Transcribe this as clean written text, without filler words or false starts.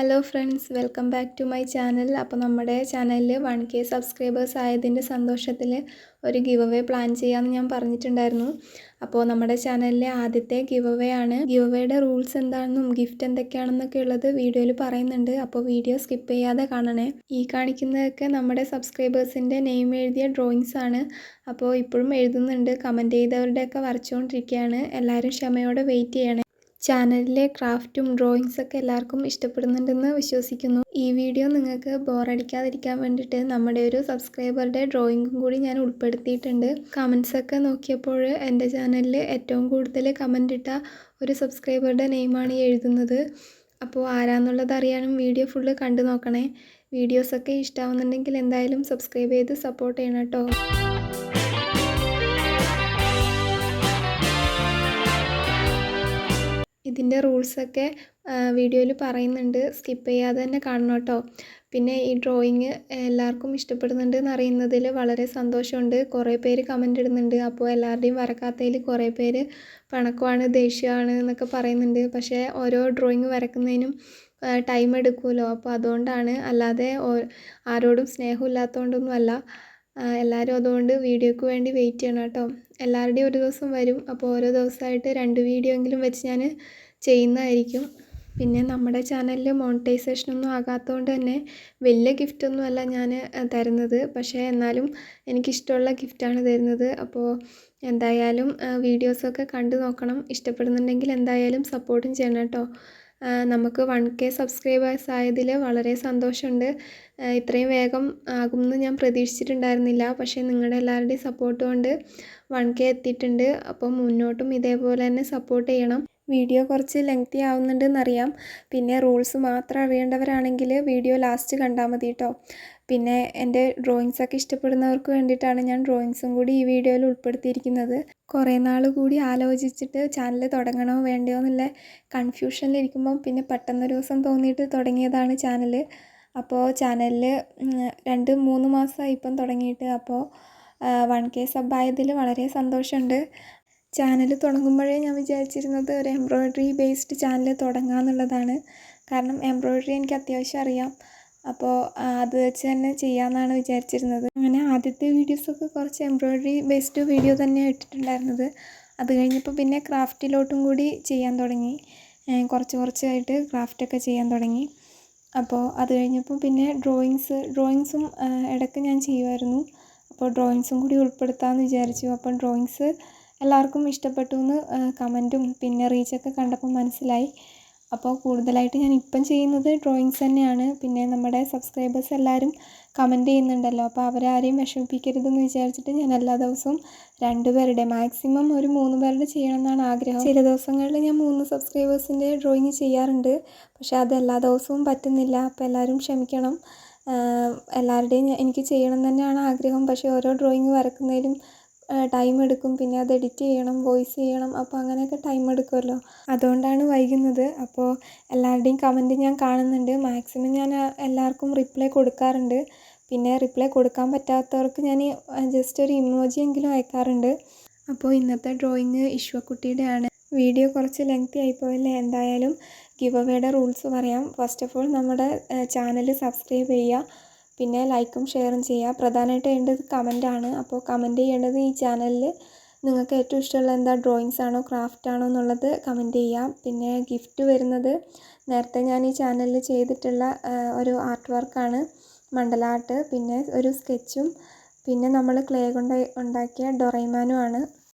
Hello friends, welcome back to my channel. അപ്പോൾ നമ്മുടെ ചാനലിൽ 1K സബ്സ്ക്രൈബേഴ്സ് ആയതിൻ്റെ സന്തോഷത്തിൽ ഒരു ഗിവ് അവേ പ്ലാൻ ചെയ്യാമെന്ന് ഞാൻ പറഞ്ഞിട്ടുണ്ടായിരുന്നു. അപ്പോൾ നമ്മുടെ ചാനലിലെ ആദ്യത്തെ ഗിവ് അവേ ആണ്. ഗിവ് അവേയുടെ റൂൾസ് എന്താണെന്നും ഗിഫ്റ്റ് എന്തൊക്കെയാണെന്നൊക്കെ ഉള്ളത് വീഡിയോയിൽ പറയുന്നുണ്ട്. അപ്പോൾ വീഡിയോ സ്കിപ്പ് ചെയ്യാതെ കാണണേ. ഈ കാണിക്കുന്നതൊക്കെ നമ്മുടെ സബ്സ്ക്രൈബേഴ്സിൻ്റെ നെയിം എഴുതിയ ഡ്രോയിങ്സ് ആണ്. അപ്പോൾ ഇപ്പോഴും എഴുതുന്നുണ്ട്. കമൻറ്റ് ചെയ്തവരുടെയൊക്കെ വരച്ചുകൊണ്ടിരിക്കുകയാണ്. എല്ലാവരും ക്ഷമയോടെ വെയിറ്റ് ചെയ്യണേ. ചാനലിലെ ക്രാഫ്റ്റും ഡ്രോയിങ്സൊക്കെ എല്ലാവർക്കും ഇഷ്ടപ്പെടുന്നുണ്ടെന്ന് വിശ്വസിക്കുന്നു. ഈ വീഡിയോ നിങ്ങൾക്ക് ബോറടിക്കാതിരിക്കാൻ വേണ്ടിയിട്ട് നമ്മുടെ ഒരു സബ്സ്ക്രൈബറുടെ ഡ്രോയിങ്ങും കൂടി ഞാൻ ഉൾപ്പെടുത്തിയിട്ടുണ്ട്. കമൻസൊക്കെ നോക്കിയപ്പോൾ എൻ്റെ ചാനലിൽ ഏറ്റവും കൂടുതൽ കമൻ്റ് ഇട്ട ഒരു സബ്സ്ക്രൈബറുടെ നെയിമാണ് എഴുതുന്നത്. അപ്പോൾ ആരാന്നുള്ളത് അറിയാനും വീഡിയോ ഫുള്ള് കണ്ടു നോക്കണേ. വീഡിയോസൊക്കെ ഇഷ്ടമാവുന്നുണ്ടെങ്കിൽ എന്തായാലും സബ്സ്ക്രൈബ് ചെയ്ത് സപ്പോർട്ട് ചെയ്യണം കേട്ടോ. ഇതിൻ്റെ റൂൾസൊക്കെ വീഡിയോയിൽ പറയുന്നുണ്ട്. സ്കിപ്പ് ചെയ്യാതെ തന്നെ കാണണം കേട്ടോ. പിന്നെ ഈ ഡ്രോയിങ് എല്ലാവർക്കും ഇഷ്ടപ്പെടുന്നുണ്ട് എന്നറിയുന്നതിൽ വളരെ സന്തോഷമുണ്ട്. കുറേ പേര് കമൻ്റ് ഇടുന്നുണ്ട്. അപ്പോൾ എല്ലാവരുടെയും വരക്കാത്തതിൽ കുറേ പേര് പിണക്കമാണ്, ദേഷ്യമാണ് എന്നൊക്കെ പറയുന്നുണ്ട്. പക്ഷേ ഓരോ ഡ്രോയിങ് വരക്കുന്നതിനും ടൈം എടുക്കുമല്ലോ. അപ്പോൾ അതുകൊണ്ടാണ്, അല്ലാതെ ആരോടും സ്നേഹമില്ലാത്തതുകൊണ്ടൊന്നുമല്ല. എല്ലാവരും അതുകൊണ്ട് വീഡിയോയ്ക്ക് വേണ്ടി വെയിറ്റ് ചെയ്യണം കേട്ടോ. എല്ലാവരുടെയും ഒരു ദിവസം വരും. അപ്പോൾ ഓരോ ദിവസമായിട്ട് 2 വീഡിയോ എങ്കിലും വെച്ച് ഞാൻ ചെയ്യുന്നതായിരിക്കും. പിന്നെ നമ്മുടെ ചാനലിൽ മോണിറ്റൈസേഷനൊന്നും ആകാത്തതുകൊണ്ട് തന്നെ വലിയ ഗിഫ്റ്റൊന്നുമല്ല ഞാൻ തരുന്നത്. പക്ഷേ എന്നാലും എനിക്കിഷ്ടമുള്ള ഗിഫ്റ്റാണ് തരുന്നത്. അപ്പോൾ എന്തായാലും വീഡിയോസൊക്കെ കണ്ടു നോക്കണം. ഇഷ്ടപ്പെടുന്നുണ്ടെങ്കിൽ എന്തായാലും സപ്പോർട്ടും ചെയ്യണം കേട്ടോ. നമുക്ക് 1K സബ്സ്ക്രൈബേഴ്സ് ആയതിൽ വളരെ സന്തോഷമുണ്ട്. ഇത്രയും വേഗം ആകുമെന്ന് ഞാൻ പ്രതീക്ഷിച്ചിട്ടുണ്ടായിരുന്നില്ല. പക്ഷേ നിങ്ങളുടെ എല്ലാവരുടെയും സപ്പോർട്ട് കൊണ്ട് 1K എത്തിയിട്ടുണ്ട്. അപ്പോൾ മുന്നോട്ടും ഇതേപോലെ തന്നെ സപ്പോർട്ട് ചെയ്യണം. വീഡിയോ കുറച്ച് ലെങ്തി ആവുന്നുണ്ടെന്നറിയാം. പിന്നെ റൂൾസ് മാത്രം അറിയേണ്ടവരാണെങ്കിൽ വീഡിയോ ലാസ്റ്റ് കണ്ടാൽ മതി കേട്ടോ. പിന്നെ എൻ്റെ ഡ്രോയിങ്സൊക്കെ ഇഷ്ടപ്പെടുന്നവർക്ക് വേണ്ടിയിട്ടാണ് ഞാൻ ഡ്രോയിങ്സും കൂടി ഈ വീഡിയോയിൽ ഉൾപ്പെടുത്തിയിരിക്കുന്നത്. കുറേ നാൾ കൂടി ആലോചിച്ചിട്ട് ചാനൽ തുടങ്ങണോ വേണ്ടയോ എന്നുള്ള കൺഫ്യൂഷനിലിരിക്കുമ്പം പിന്നെ പെട്ടെന്നൊരു ദിവസം തോന്നിയിട്ട് തുടങ്ങിയതാണ് ചാനൽ. അപ്പോൾ ചാനലിൽ 2-3 മാസമായി ഇപ്പം തുടങ്ങിയിട്ട്. അപ്പോൾ 1K സബ് ആയതിൽ വളരെ സന്തോഷമുണ്ട്. ചാനൽ തുടങ്ങുമ്പോഴേ ഞാൻ വിചാരിച്ചിരുന്നത് ഒരു എംബ്രോയ്ഡറി ബേസ്ഡ് ചാനൽ തുടങ്ങാമെന്നുള്ളതാണ്. കാരണം എംബ്രോയ്ഡറി എനിക്ക് അത്യാവശ്യം അറിയാം. അപ്പോൾ അത് വെച്ച് തന്നെ ചെയ്യാമെന്നാണ് വിചാരിച്ചിരുന്നത്. അങ്ങനെ ആദ്യത്തെ വീഡിയോസൊക്കെ കുറച്ച് എംബ്രോയ്ഡറി ബേസ്ഡ് വീഡിയോ തന്നെയാണ് ഇട്ടിട്ടുണ്ടായിരുന്നത്. അത് കഴിഞ്ഞപ്പോൾ പിന്നെ ക്രാഫ്റ്റിലോട്ടും കൂടി ചെയ്യാൻ തുടങ്ങി. കുറച്ചായിട്ട് ക്രാഫ്റ്റൊക്കെ ചെയ്യാൻ തുടങ്ങി. അപ്പോൾ അത് കഴിഞ്ഞപ്പോൾ പിന്നെ ഡ്രോയിങ്സും ഇടയ്ക്ക് ഞാൻ ചെയ്യുമായിരുന്നു. അപ്പോൾ ഡ്രോയിങ്സും കൂടി ഉൾപ്പെടുത്താമെന്ന് വിചാരിച്ചു. അപ്പോൾ ഡ്രോയിങ്സ് എല്ലാവർക്കും ഇഷ്ടപ്പെട്ടു എന്ന് കമൻറ്റും പിന്നെ റീച്ചൊക്കെ കണ്ടപ്പോൾ മനസ്സിലായി. അപ്പോൾ കൂടുതലായിട്ട് ഞാൻ ഇപ്പം ചെയ്യുന്നത് ഡ്രോയിങ്സ് തന്നെയാണ്. പിന്നെ നമ്മുടെ സബ്സ്ക്രൈബേഴ്സ് എല്ലാവരും കമൻറ്റ് ചെയ്യുന്നുണ്ടല്ലോ. അപ്പോൾ അവരാരെയും വിഷമിപ്പിക്കരുതെന്ന് വിചാരിച്ചിട്ട് ഞാൻ എല്ലാ ദിവസവും 2 പേരുടെ മാക്സിമം ഒരു 3 പേരുടെ ചെയ്യണമെന്നാണ് ആഗ്രഹം. ചില ദിവസങ്ങളിൽ ഞാൻ 3 സബ്സ്ക്രൈബേഴ്സിൻ്റെ ഡ്രോയിങ് ചെയ്യാറുണ്ട്. പക്ഷേ അത് എല്ലാ ദിവസവും പറ്റുന്നില്ല. അപ്പോൾ എല്ലാവരും ക്ഷമിക്കണം. എല്ലാവരുടെയും എനിക്ക് ചെയ്യണം തന്നെയാണ് ആഗ്രഹം. പക്ഷേ ഓരോ ഡ്രോയിങ് വരക്കുന്നതിലും ടൈം എടുക്കും. പിന്നെ അത് എഡിറ്റ് ചെയ്യണം, വോയിസ് ചെയ്യണം. അപ്പോൾ അങ്ങനെയൊക്കെ ടൈം എടുക്കുമല്ലോ. അതുകൊണ്ടാണ് വൈകുന്നത്. അപ്പോൾ എല്ലാവരുടെയും കമൻറ്റ് ഞാൻ കാണുന്നുണ്ട്. മാക്സിമം ഞാൻ എല്ലാവർക്കും റിപ്ലൈ കൊടുക്കാറുണ്ട്. പിന്നെ റിപ്ലൈ കൊടുക്കാൻ പറ്റാത്തവർക്ക് ഞാൻ ജസ്റ്റ് ഒരു ഇമോജി എങ്കിലും അയക്കാറുണ്ട്. അപ്പോൾ ഇന്നത്തെ ഡ്രോയിങ് ഇശ്വക്കുട്ടിയുടെയാണ്. വീഡിയോ കുറച്ച് ലെങ്തി ആയിപ്പോയല്ലേ. എന്തായാലും ഗിവ് അവേയുടെ റൂൾസ് പറയാം. ഫസ്റ്റ് ഓഫ് ഓൾ നമ്മുടെ ചാനൽ സബ്സ്ക്രൈബ് ചെയ്യുക. പിന്നെ ലൈക്കും ഷെയറും ചെയ്യുക. പ്രധാനമായിട്ട് ചെയ്യേണ്ടത് കമൻറ്റാണ്. അപ്പോൾ കമൻറ്റ് ചെയ്യേണ്ടത് ഈ ചാനലിൽ നിങ്ങൾക്ക് ഏറ്റവും ഇഷ്ടമുള്ള എന്താ, ഡ്രോയിങ്സ് ആണോ ക്രാഫ്റ്റ് ആണോ എന്നുള്ളത് കമൻറ്റ് ചെയ്യാം. പിന്നെ ഗിഫ്റ്റ് വരുന്നത് നേരത്തെ ഞാൻ ഈ ചാനലിൽ ചെയ്തിട്ടുള്ള ഒരു ആർട്ട് വർക്കാണ്, മണ്ഡല ആർട്ട്. പിന്നെ ഒരു സ്കെച്ചും പിന്നെ നമ്മൾ ക്ലേ കൊണ്ട് ഉണ്ടാക്കിയ ഡൊറൈമാനും ആണ്.